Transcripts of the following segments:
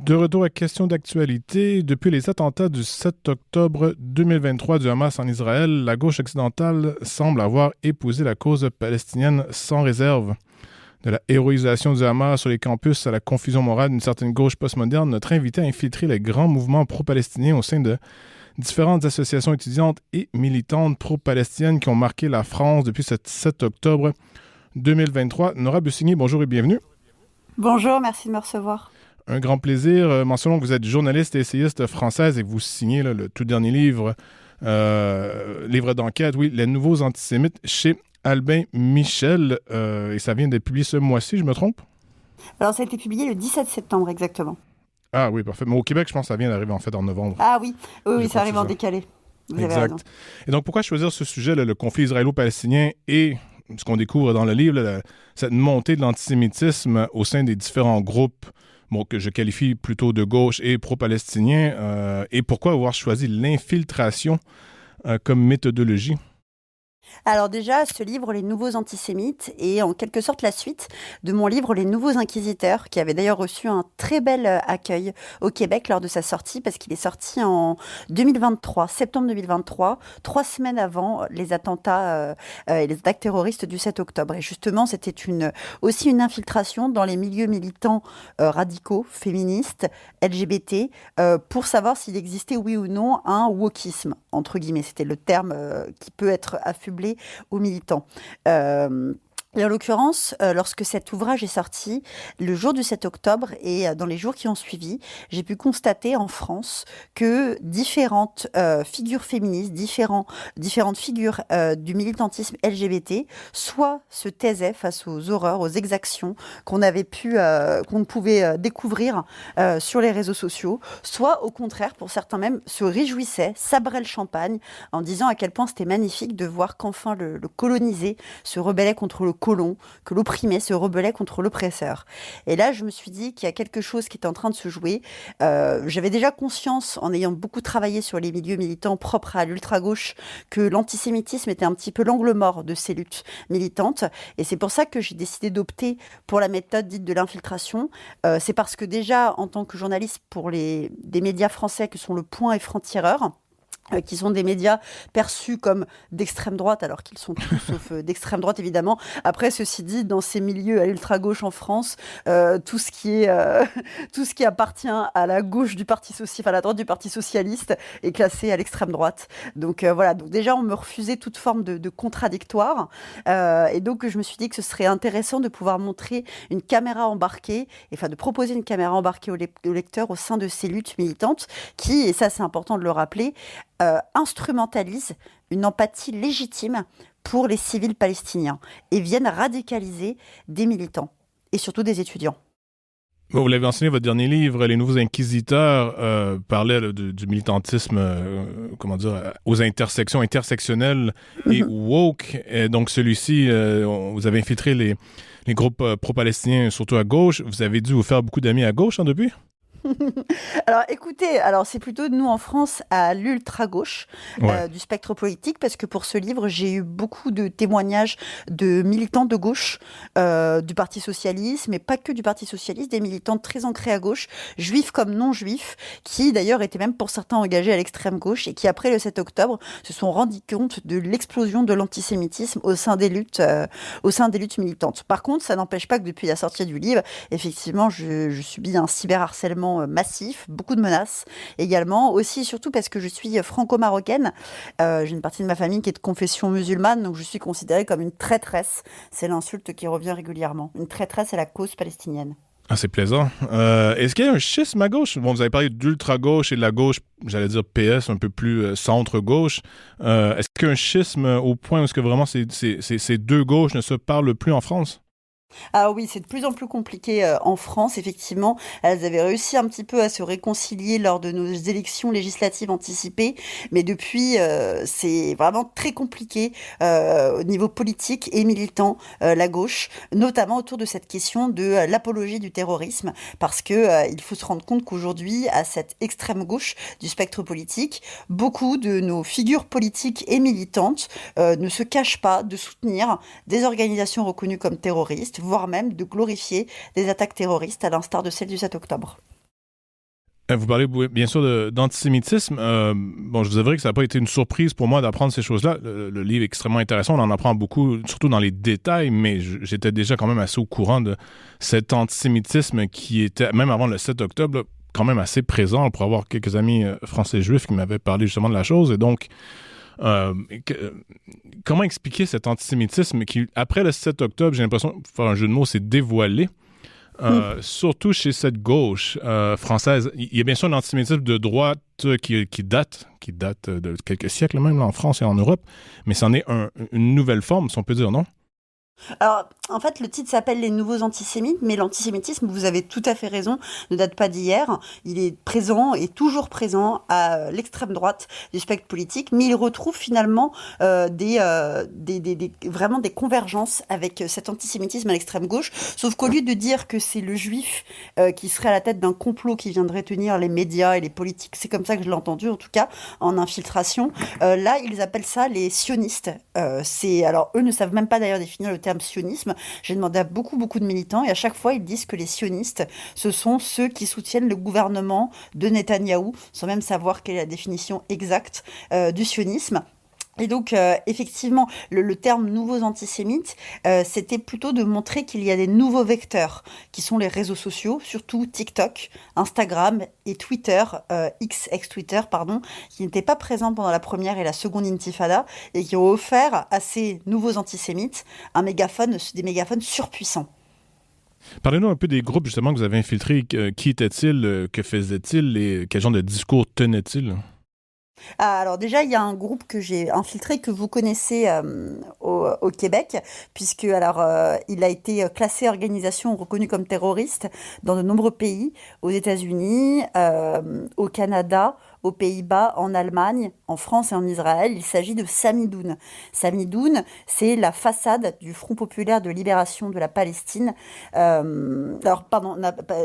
De retour à question d'actualité, depuis les attentats du 7 octobre 2023 du Hamas en Israël, la gauche occidentale semble avoir épousé la cause palestinienne sans réserve. De la héroïsation du Hamas sur les campus à la confusion morale d'une certaine gauche postmoderne, notre invité a infiltré les grands mouvements pro-palestiniens au sein de différentes associations étudiantes et militantes pro-palestiniennes qui ont marqué la France depuis ce 7 octobre 2023. Nora Bussigny, bonjour et bienvenue. Bonjour, merci de me recevoir. Un grand plaisir. Mentionnons que vous êtes journaliste et essayiste française et que vous signez le tout dernier livre, livre d'enquête, oui, Les Nouveaux Antisémites chez Albin Michel. Et ça vient d'être publié ce mois-ci, je me trompe? Alors, ça a été publié le 17 septembre, exactement. Ah oui, parfait. Mais au Québec, je pense que ça vient d'arriver en fait en novembre. Ah oui, oui, ça arrive en décalé. Vous avez raison. Et donc, pourquoi choisir ce sujet, le conflit israélo-palestinien et ce qu'on découvre dans le livre, cette montée de l'antisémitisme au sein des différents groupes que je qualifie plutôt de gauche et pro-palestinien, et pourquoi avoir choisi l'infiltration comme méthodologie? Alors déjà, ce livre, Les Nouveaux Antisémites, est en quelque sorte la suite de mon livre Les Nouveaux Inquisiteurs, qui avait d'ailleurs reçu un très bel accueil au Québec lors de sa sortie, parce qu'il est sorti en 2023, septembre 2023, 3 semaines avant les attentats et les attaques terroristes du 7 octobre. Et justement, c'était aussi une infiltration dans les milieux militants radicaux, féministes, LGBT, pour savoir s'il existait oui ou non un wokisme, entre guillemets. C'était le terme qui peut être affublé aux militants. Et en l'occurrence, lorsque cet ouvrage est sorti, le jour du 7 octobre et dans les jours qui ont suivi, j'ai pu constater en France que différentes figures féministes, différentes figures du militantisme LGBT, soit se taisaient face aux horreurs, aux exactions qu'on pouvait découvrir sur les réseaux sociaux, soit au contraire, pour certains même, se réjouissaient, sabraient le champagne en disant à quel point c'était magnifique de voir qu'enfin le colonisé se rebellait contre le colon, que l'opprimé se rebellait contre l'oppresseur. Et là, je me suis dit qu'il y a quelque chose qui est en train de se jouer. J'avais déjà conscience, en ayant beaucoup travaillé sur les milieux militants propres à l'ultra-gauche, que l'antisémitisme était un petit peu l'angle mort de ces luttes militantes. Et c'est pour ça que j'ai décidé d'opter pour la méthode dite de l'infiltration. C'est parce que déjà, en tant que journaliste pour des médias français que sont Le Point et Franc-Tireur, qui sont des médias perçus comme d'extrême droite, alors qu'ils sont tous sauf d'extrême droite, évidemment. Après, ceci dit, dans ces milieux à l'ultra-gauche en France, tout ce qui appartient à la gauche du Parti social, à la droite du Parti socialiste, est classé à l'extrême droite. Donc voilà, donc déjà, on me refusait toute forme de contradictoire. Et donc, je me suis dit que ce serait intéressant de pouvoir montrer une caméra embarquée, de proposer une caméra embarquée au lecteur au sein de ces luttes militantes qui, et ça c'est important de le rappeler, instrumentalisent une empathie légitime pour les civils palestiniens et viennent radicaliser des militants et surtout des étudiants. Bon, vous l'avez mentionné, votre dernier livre, Les Nouveaux Inquisiteurs, parlait du militantisme, aux intersections intersectionnelles et woke. Et donc celui-ci, vous avez infiltré les groupes pro-palestiniens, surtout à gauche. Vous avez dû vous faire beaucoup d'amis à gauche depuis? Alors écoutez, c'est plutôt nous en France à l'ultra-gauche du spectre politique, parce que pour ce livre, j'ai eu beaucoup de témoignages de militants de gauche, du Parti socialiste, mais pas que du Parti socialiste, des militants très ancrés à gauche, juifs comme non-juifs, qui d'ailleurs étaient même pour certains engagés à l'extrême gauche et qui après le 7 octobre se sont rendus compte de l'explosion de l'antisémitisme au sein des luttes militantes. Par contre, ça n'empêche pas que depuis la sortie du livre, effectivement, je subis un cyberharcèlement massif, beaucoup de menaces également, aussi et surtout parce que je suis franco-marocaine. J'ai une partie de ma famille qui est de confession musulmane, donc je suis considérée comme une traîtresse. C'est l'insulte qui revient régulièrement. Une traîtresse à la cause palestinienne. Ah, c'est plaisant. Est-ce qu'il y a un schisme à gauche? Bon, vous avez parlé d'ultra-gauche et de la gauche, j'allais dire PS, un peu plus centre-gauche. Est-ce qu'il y a un schisme au point où est-ce que vraiment ces deux gauches ne se parlent plus en France? Ah oui, c'est de plus en plus compliqué en France, effectivement. Elles avaient réussi un petit peu à se réconcilier lors de nos élections législatives anticipées, mais depuis, c'est vraiment très compliqué au niveau politique et militant, la gauche, notamment autour de cette question de l'apologie du terrorisme, parce que il faut se rendre compte qu'aujourd'hui, à cette extrême gauche du spectre politique, beaucoup de nos figures politiques et militantes ne se cachent pas de soutenir des organisations reconnues comme terroristes, voire même de glorifier des attaques terroristes à l'instar de celle du 7 octobre. Vous parlez bien sûr d'antisémitisme. Bon, je vous avouerai que ça n'a pas été une surprise pour moi d'apprendre ces choses-là. Le livre est extrêmement intéressant, on en apprend beaucoup, surtout dans les détails, mais j'étais déjà quand même assez au courant de cet antisémitisme qui était, même avant le 7 octobre, là, quand même assez présent pour avoir quelques amis français juifs qui m'avaient parlé justement de la chose. Et donc, comment expliquer cet antisémitisme qui, après le 7 octobre, j'ai l'impression, pour faire un jeu de mots, s'est dévoilé? Surtout chez cette gauche française. Il y a bien sûr un antisémitisme de droite qui date de quelques siècles même là, en France et en Europe, mais c'en est une nouvelle forme, si on peut dire, non? Alors, en fait, le titre s'appelle Les nouveaux antisémites, mais l'antisémitisme, vous avez tout à fait raison, ne date pas d'hier. Il est présent et toujours présent à l'extrême droite du spectre politique, mais il retrouve finalement vraiment des convergences avec cet antisémitisme à l'extrême gauche. Sauf qu'au lieu de dire que c'est le juif qui serait à la tête d'un complot qui viendrait tenir les médias et les politiques, c'est comme ça que je l'ai entendu, en tout cas, en infiltration, là, ils appellent ça les sionistes. Alors, eux ne savent même pas d'ailleurs définir le terme sionisme. J'ai demandé à beaucoup de militants et à chaque fois ils disent que les sionistes, ce sont ceux qui soutiennent le gouvernement de Netanyahou, sans même savoir quelle est la définition exacte du sionisme. Et donc, effectivement, le terme nouveaux antisémites, c'était plutôt de montrer qu'il y a des nouveaux vecteurs, qui sont les réseaux sociaux, surtout TikTok, Instagram et Twitter, ex-Twitter, pardon, qui n'étaient pas présents pendant la première et la seconde intifada, et qui ont offert à ces nouveaux antisémites des mégaphones surpuissants. Parlez-nous un peu des groupes justement que vous avez infiltrés. Qui étaient-ils? Que faisaient-ils? Et quel genre de discours tenaient-ils? Alors déjà, il y a un groupe que j'ai infiltré que vous connaissez au Québec, puisque il a été classé organisation reconnue comme terroriste dans de nombreux pays, aux États-Unis, au Canada, aux Pays-Bas, en Allemagne, en France et en Israël. Il s'agit de Samidoun. Samidoun, c'est la façade du Front populaire de libération de la Palestine.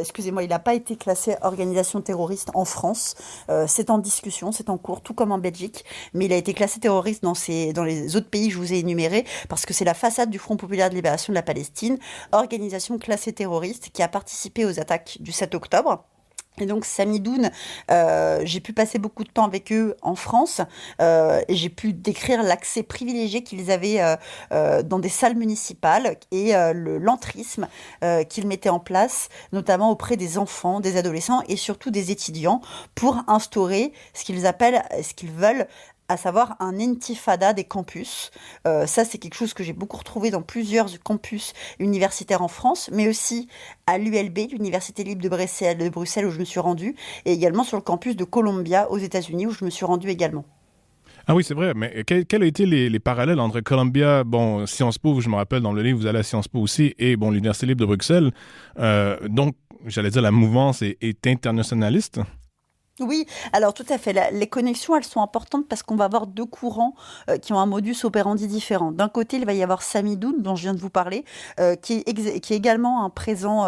Excusez-moi, il n'a pas été classé organisation terroriste en France. C'est en discussion, c'est en cours, tout comme en Belgique. Mais il a été classé terroriste dans les autres pays que je vous ai énumérés, parce que c'est la façade du Front populaire de libération de la Palestine, organisation classée terroriste qui a participé aux attaques du 7 octobre. Et donc Samidoun, j'ai pu passer beaucoup de temps avec eux en France et j'ai pu décrire l'accès privilégié qu'ils avaient dans des salles municipales et l'entrisme qu'ils mettaient en place, notamment auprès des enfants, des adolescents et surtout des étudiants, pour instaurer ce qu'ils veulent, à savoir un intifada des campus. Ça, c'est quelque chose que j'ai beaucoup retrouvé dans plusieurs campus universitaires en France, mais aussi à l'ULB, l'Université libre de Bruxelles, où je me suis rendue, et également sur le campus de Columbia, aux États-Unis, où je me suis rendue également. Ah oui, c'est vrai, mais quels ont été les parallèles entre Columbia, bon, Sciences Po, je me rappelle dans le livre, vous allez à Sciences Po aussi, et bon, l'Université libre de Bruxelles. Donc, j'allais dire, la mouvance est internationaliste. Oui, alors tout à fait. Les connexions, elles sont importantes parce qu'on va avoir deux courants qui ont un modus operandi différent. D'un côté, il va y avoir Samidoun, dont je viens de vous parler, qui est également un présent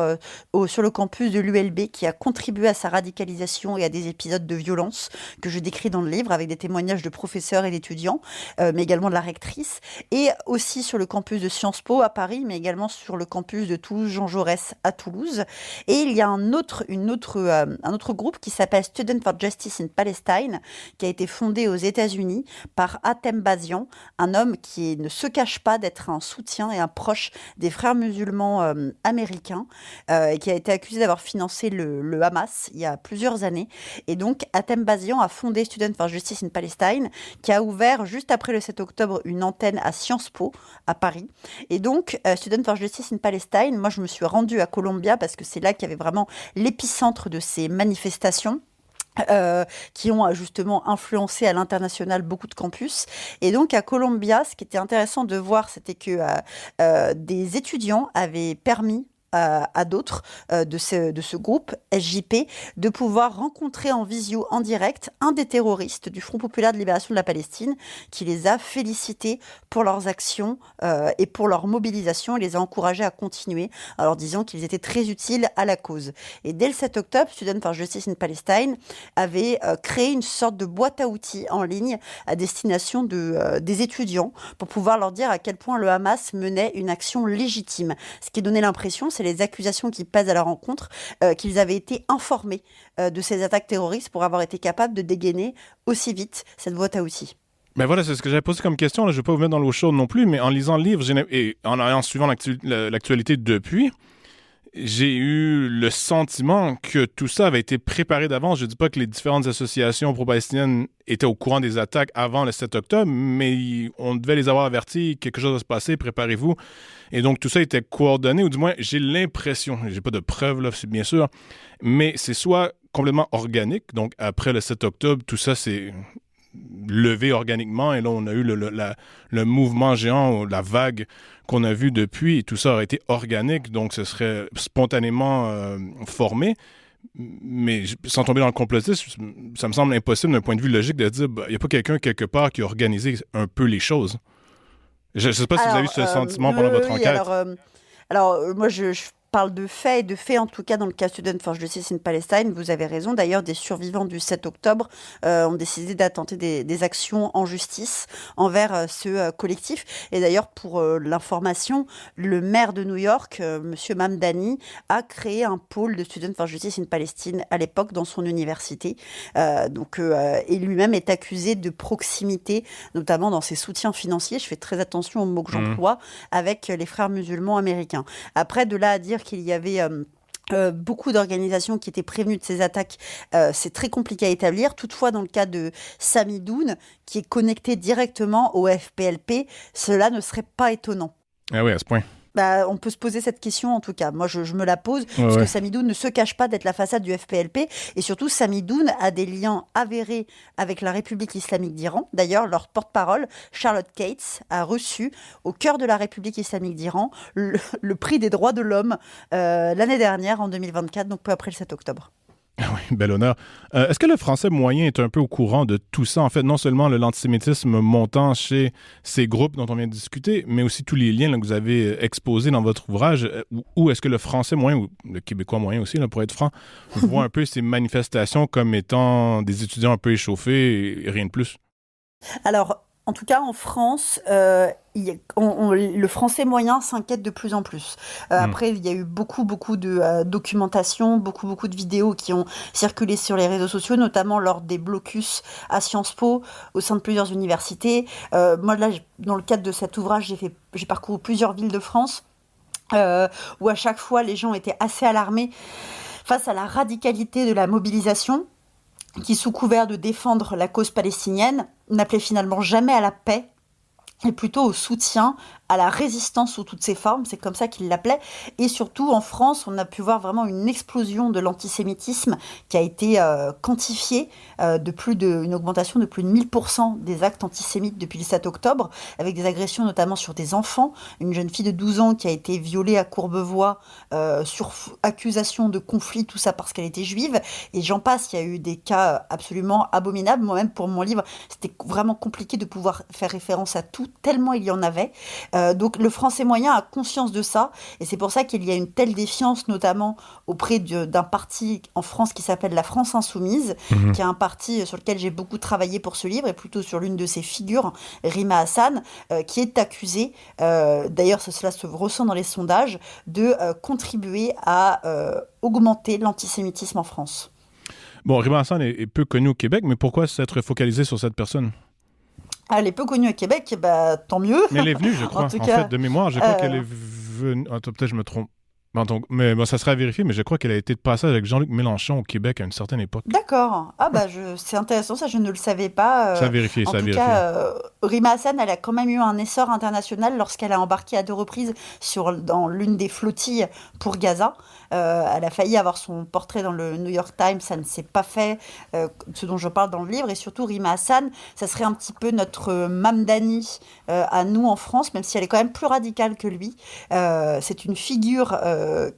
sur le campus de l'ULB, qui a contribué à sa radicalisation et à des épisodes de violence que je décris dans le livre, avec des témoignages de professeurs et d'étudiants, mais également de la rectrice, et aussi sur le campus de Sciences Po à Paris, mais également sur le campus de Toulouse Jean Jaurès à Toulouse. Et il y a un autre groupe qui s'appelle Student for Justice in Palestine, qui a été fondé aux États-Unis par Hatem Bazian, un homme qui ne se cache pas d'être un soutien et un proche des frères musulmans américains, et qui a été accusé d'avoir financé le Hamas il y a plusieurs années. Et donc, Hatem Bazian a fondé Student for Justice in Palestine, qui a ouvert juste après le 7 octobre une antenne à Sciences Po, à Paris. Et donc, Student for Justice in Palestine, moi je me suis rendue à Columbia parce que c'est là qu'il y avait vraiment l'épicentre de ces manifestations. Qui ont justement influencé à l'international beaucoup de campus. Et donc à Columbia, ce qui était intéressant de voir, c'était que des étudiants avaient permis à d'autres de ce groupe SJP de pouvoir rencontrer en visio, en direct, un des terroristes du Front populaire de libération de la Palestine, qui les a félicités pour leurs actions et pour leur mobilisation, et les a encouragés à continuer, en leur disant qu'ils étaient très utiles à la cause. Et dès le 7 octobre, Student for Justice in Palestine avait créé une sorte de boîte à outils en ligne à destination des étudiants, pour pouvoir leur dire à quel point le Hamas menait une action légitime. Ce qui donnait l'impression, c'est et les accusations qui pèsent à leur encontre, qu'ils avaient été informés de ces attaques terroristes pour avoir été capables de dégainer aussi vite cette boîte à outils. Ben voilà, c'est ce que j'avais posé comme question. Là. Je ne vais pas vous mettre dans l'eau chaude non plus, mais en lisant le livre et en suivant l'actualité depuis, j'ai eu le sentiment que tout ça avait été préparé d'avance. Je ne dis pas que les différentes associations pro-palestiniennes étaient au courant des attaques avant le 7 octobre, mais on devait les avoir avertis, quelque chose va se passer, préparez-vous. Et donc tout ça était coordonné, ou du moins j'ai l'impression, j'ai pas de preuves là, c'est bien sûr, mais c'est soit complètement organique, donc après le 7 octobre, tout ça c'est levé organiquement, et là on a eu le mouvement géant, la vague qu'on a vu depuis, et tout ça aurait été organique, donc ce serait spontanément formé. Mais sans tomber dans le complotisme, ça me semble impossible d'un point de vue logique de dire il n'y a pas quelqu'un quelque part qui a organisé un peu les choses. Je ne sais pas si vous avez eu ce sentiment pendant votre enquête. Moi, je parle de faits, et de faits en tout cas dans le cas Student for Justice in Palestine, vous avez raison. D'ailleurs, des survivants du 7 octobre ont décidé d'attenter des actions en justice envers ce collectif. Et d'ailleurs, pour l'information, le maire de New York, Monsieur Mamdani, a créé un pôle de Student for Justice in Palestine à l'époque dans son université. Et lui-même est accusé de proximité, notamment dans ses soutiens financiers. Je fais très attention aux mots que j'emploie, avec les frères musulmans américains. Après, de là à dire qu'il y avait beaucoup d'organisations qui étaient prévenues de ces attaques, c'est très compliqué à établir. Toutefois, dans le cas de Samidoun, qui est connecté directement au FPLP, cela ne serait pas étonnant. Ah oui, à ce point. On peut se poser cette question en tout cas. Moi, je me la pose parce que Samidoun ne se cache pas d'être la façade du FPLP, et surtout Samidoun a des liens avérés avec la République islamique d'Iran. D'ailleurs, leur porte-parole, Charlotte Cates, a reçu au cœur de la République islamique d'Iran le prix des droits de l'homme l'année dernière, en 2024, donc peu après le 7 octobre. Oui, bel honneur. Est-ce que le français moyen est un peu au courant de tout ça? En fait, non seulement l'antisémitisme montant chez ces groupes dont on vient de discuter, mais aussi tous les liens là, que vous avez exposés dans votre ouvrage. Ou est-ce que le français moyen, ou le québécois moyen aussi, là, pour être franc, voit un peu ces manifestations comme étant des étudiants un peu échauffés et rien de plus? Alors, en tout cas, en France, le français moyen s'inquiète de plus en plus. Après, il y a eu beaucoup de documentation, beaucoup de vidéos qui ont circulé sur les réseaux sociaux, notamment lors des blocus à Sciences Po, au sein de plusieurs universités. Moi, là, dans le cadre de cet ouvrage, j'ai parcouru plusieurs villes de France, où à chaque fois, les gens étaient assez alarmés face à la radicalité de la mobilisation, qui, sous couvert de défendre la cause palestinienne, n'appelait finalement jamais à la paix, et plutôt au soutien, à la résistance sous toutes ses formes, c'est comme ça qu'il l'appelait. Et surtout, en France, on a pu voir vraiment une explosion de l'antisémitisme qui a été quantifiée, une augmentation de plus de 1000% des actes antisémites depuis le 7 octobre, avec des agressions notamment sur des enfants. Une jeune fille de 12 ans qui a été violée à Courbevoie sur accusation de conflit, tout ça parce qu'elle était juive. Et j'en passe, il y a eu des cas absolument abominables. Moi-même, pour mon livre, c'était vraiment compliqué de pouvoir faire référence à tout, tellement il y en avait. Donc le français moyen a conscience de ça, et c'est pour ça qu'il y a une telle défiance, notamment auprès d'un parti en France qui s'appelle la France Insoumise, qui est un parti sur lequel j'ai beaucoup travaillé pour ce livre, et plutôt sur l'une de ses figures, Rima Hassan, qui est accusée, d'ailleurs cela se ressent dans les sondages, de contribuer à augmenter l'antisémitisme en France. Bon, Rima Hassan est peu connue au Québec, mais pourquoi s'être focalisé sur cette personne? Elle est peu connue au Québec, tant mieux. Mais elle est venue, je crois. En fait, de mémoire, je crois qu'elle est venue... Attends, peut-être je me trompe. Mais ça sera à vérifier, mais je crois qu'elle a été de passage avec Jean-Luc Mélenchon au Québec à une certaine époque. D'accord. C'est intéressant, ça je ne le savais pas. Ça a vérifié, ça a vérifié. En tout cas, Rima Hassan, elle a quand même eu un essor international lorsqu'elle a embarqué à 2 reprises dans l'une des flottilles pour Gaza. Elle a failli avoir son portrait dans le New York Times, ça ne s'est pas fait, ce dont je parle dans le livre. Et surtout, Rima Hassan, ça serait un petit peu notre Mamdani à nous en France, même si elle est quand même plus radicale que lui. C'est une figure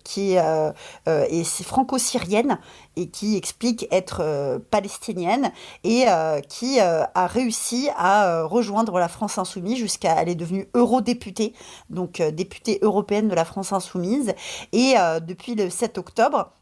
qui est franco-syrienne et qui explique être palestinienne, et qui a réussi à rejoindre la France Insoumise elle est devenue eurodéputée, donc députée européenne de la France Insoumise, et depuis le 7 octobre,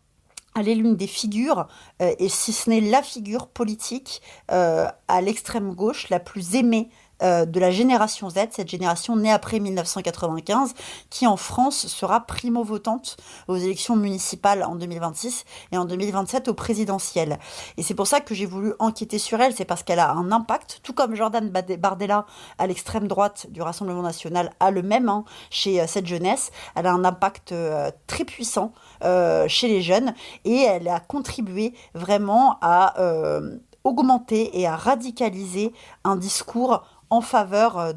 elle est l'une des figures, et si ce n'est la figure politique à l'extrême gauche la plus aimée de la génération Z, cette génération née après 1995, qui en France sera primo-votante aux élections municipales en 2026 et en 2027 aux présidentielles. Et c'est pour ça que j'ai voulu enquêter sur elle, c'est parce qu'elle a un impact, tout comme Jordan Bardella à l'extrême droite du Rassemblement national a le même chez cette jeunesse. Elle a un impact très puissant chez les jeunes et elle a contribué vraiment à augmenter et à radicaliser un discours en faveur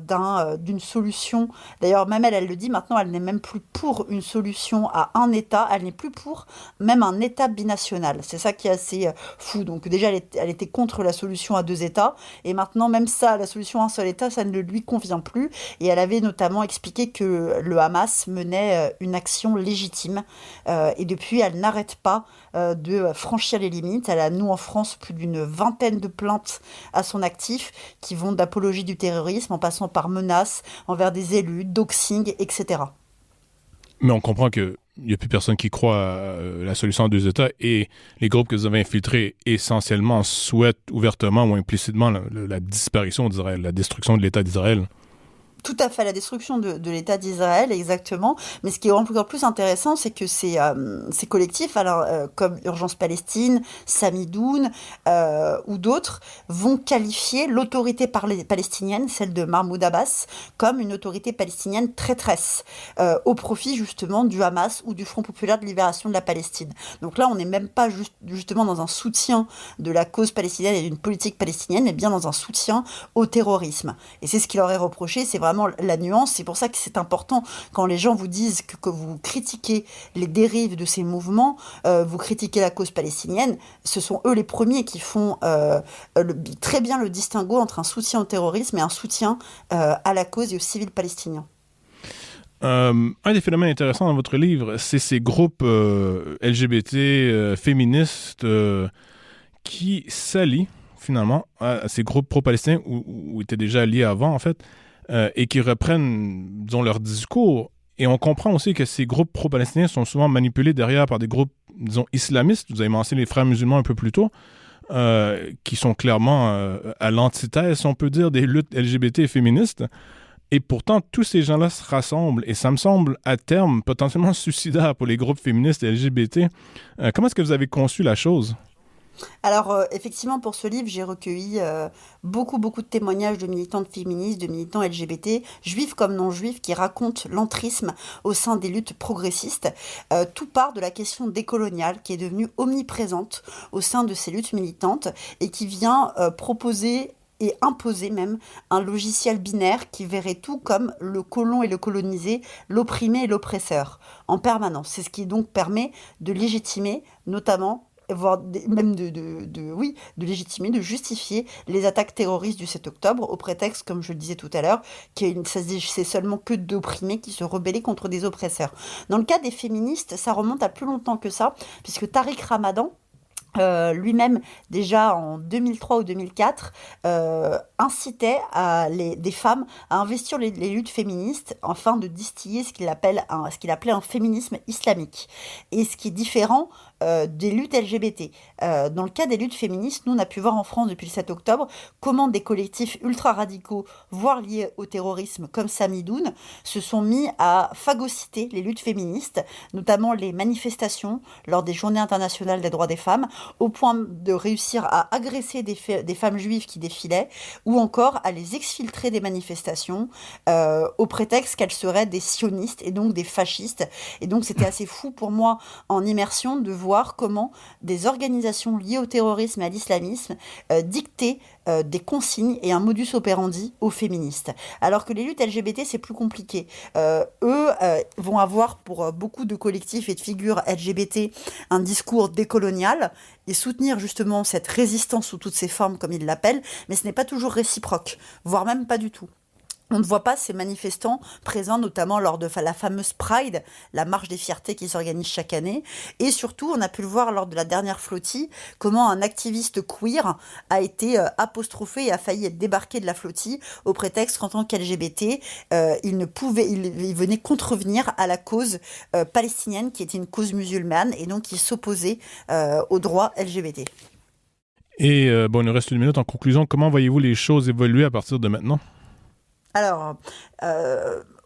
d'une solution. D'ailleurs, même elle le dit, maintenant, elle n'est même plus pour une solution à un État, elle n'est plus pour même un État binational. C'est ça qui est assez fou. Donc déjà, elle était contre la solution à 2 États, et maintenant, même ça, la solution à un seul État, ça ne lui convient plus. Et elle avait notamment expliqué que le Hamas menait une action légitime, et depuis, elle n'arrête pas de franchir les limites. Elle a, nous, en France, plus d'une vingtaine de plaintes à son actif qui vont d'apologie du terrorisme en passant par menaces envers des élus, doxing, etc. Mais on comprend qu'il n'y a plus personne qui croit à la solution à 2 États et les groupes que vous avez infiltrés essentiellement souhaitent ouvertement ou implicitement la disparition d'Israël, la destruction de l'État d'Israël. Tout à fait, la destruction de l'État d'Israël, exactement. Mais ce qui est encore plus intéressant, c'est que ces collectifs, alors, comme Urgence Palestine, Samidoun ou d'autres, vont qualifier l'autorité palestinienne, celle de Mahmoud Abbas, comme une autorité palestinienne traîtresse, au profit justement du Hamas ou du Front populaire de libération de la Palestine. Donc là, on n'est même pas justement dans un soutien de la cause palestinienne et d'une politique palestinienne, mais bien dans un soutien au terrorisme. Et c'est ce qui leur est reproché, c'est vraiment la nuance. C'est pour ça que c'est important quand les gens vous disent que vous critiquez les dérives de ces mouvements, vous critiquez la cause palestinienne. Ce sont eux les premiers qui font très bien le distinguo entre un soutien au terrorisme et un soutien à la cause et aux civils palestiniens. Un des phénomènes intéressants dans votre livre, c'est ces groupes LGBT féministes qui s'allient finalement à ces groupes pro-palestiniens ou étaient déjà alliés avant en fait, et qui reprennent, disons, leur discours. Et on comprend aussi que ces groupes pro-palestiniens sont souvent manipulés derrière par des groupes, disons, islamistes. Vous avez mentionné les frères musulmans un peu plus tôt, qui sont clairement à l'antithèse, on peut dire, des luttes LGBT et féministes. Et pourtant, tous ces gens-là se rassemblent. Et ça me semble, à terme, potentiellement suicidaire pour les groupes féministes et LGBT. Comment est-ce que vous avez conçu la chose? Alors, effectivement, pour ce livre, j'ai recueilli beaucoup de témoignages de militantes féministes, de militants LGBT, juifs comme non-juifs, qui racontent l'entrisme au sein des luttes progressistes. Tout part de la question décoloniale, qui est devenue omniprésente au sein de ces luttes militantes, et qui vient proposer et imposer même un logiciel binaire qui verrait tout comme le colon et le colonisé, l'opprimé et l'oppresseur, en permanence. C'est ce qui donc permet de légitimer, notamment, voire même de légitimer, de justifier les attaques terroristes du 7 octobre, au prétexte, comme je le disais tout à l'heure, c'est seulement que d'opprimés qui se rebellaient contre des oppresseurs. Dans le cas des féministes, ça remonte à plus longtemps que ça, puisque Tariq Ramadan, lui-même, déjà en 2003 ou 2004, incitait des femmes à investir les luttes féministes afin de distiller ce qu'il appelait un féminisme islamique. Et ce qui est différent des luttes LGBT. Dans le cas des luttes féministes, nous, on a pu voir en France depuis le 7 octobre comment des collectifs ultra-radicaux, voire liés au terrorisme, comme Samidoun, se sont mis à phagocyter les luttes féministes, notamment les manifestations lors des Journées internationales des droits des femmes, au point de réussir à agresser des femmes juives qui défilaient, ou encore à les exfiltrer des manifestations au prétexte qu'elles seraient des sionistes et donc des fascistes. Et donc c'était assez fou pour moi en immersion de voir comment des organisations liées au terrorisme et à l'islamisme dictaient des consignes et un modus operandi aux féministes. Alors que les luttes LGBT, c'est plus compliqué. Eux vont avoir pour beaucoup de collectifs et de figures LGBT un discours décolonial et soutenir justement cette résistance sous toutes ses formes, comme ils l'appellent, mais ce n'est pas toujours réciproque, voire même pas du tout. On ne voit pas ces manifestants présents, notamment lors de la fameuse Pride, la marche des fiertés qui s'organise chaque année. Et surtout, on a pu le voir lors de la dernière flottille, comment un activiste queer a été apostrophé et a failli être débarqué de la flottille au prétexte qu'en tant qu'LGBT, il venait contrevenir à la cause palestinienne, qui était une cause musulmane, et donc il s'opposait aux droits LGBT. Et il nous reste 1 minute. En conclusion, comment voyez-vous les choses évoluer à partir de maintenant? Alors,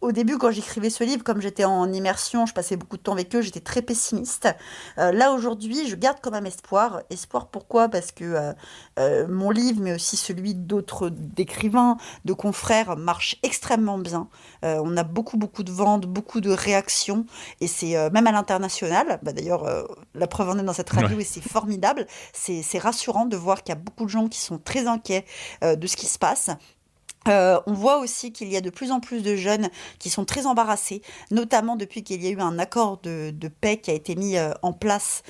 au début, quand j'écrivais ce livre, comme j'étais en immersion, je passais beaucoup de temps avec eux, j'étais très pessimiste. Là, aujourd'hui, je garde quand même espoir. Espoir, pourquoi? Parce que mon livre, mais aussi celui d'écrivains, de confrères, marche extrêmement bien. On a beaucoup, beaucoup de ventes, beaucoup de réactions, et c'est même à l'international. D'ailleurs, la preuve en est dans cette radio, Ouais. et c'est formidable. C'est rassurant de voir qu'il y a beaucoup de gens qui sont très inquiets de ce qui se passe. On voit aussi qu'il y a de plus en plus de jeunes qui sont très embarrassés, notamment depuis qu'il y a eu un accord de paix qui a été mis en place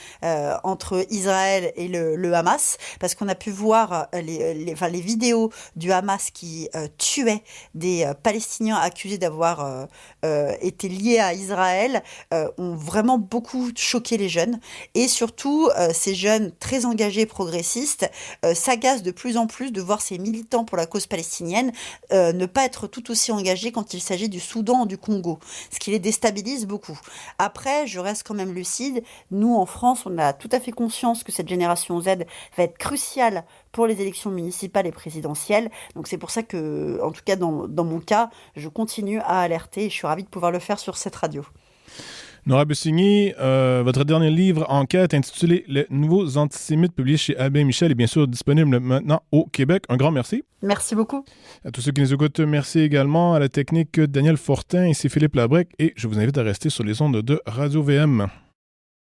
entre Israël et le Hamas, parce qu'on a pu voir les vidéos du Hamas qui tuait des Palestiniens accusés d'avoir été liés à Israël, ont vraiment beaucoup choqué les jeunes. Et surtout, ces jeunes très engagés progressistes s'agacent de plus en plus de voir ces militants pour la cause palestinienne ne pas être tout aussi engagés quand il s'agit du Soudan ou du Congo, ce qui les déstabilise beaucoup. Après, je reste quand même lucide. Nous, en France, on a tout à fait conscience que cette génération Z va être cruciale pour les élections municipales et présidentielles. Donc c'est pour ça que, en tout cas dans mon cas, je continue à alerter et je suis ravie de pouvoir le faire sur cette radio. Nora Bussigny, votre dernier livre, Enquête, intitulé Les nouveaux antisémites, publié chez Albin Michel, est bien sûr disponible maintenant au Québec. Un grand merci. Merci beaucoup. À tous ceux qui nous écoutent, merci également à la technique Daniel Fortin. Ici Philippe Labrec et je vous invite à rester sur les ondes de Radio VM.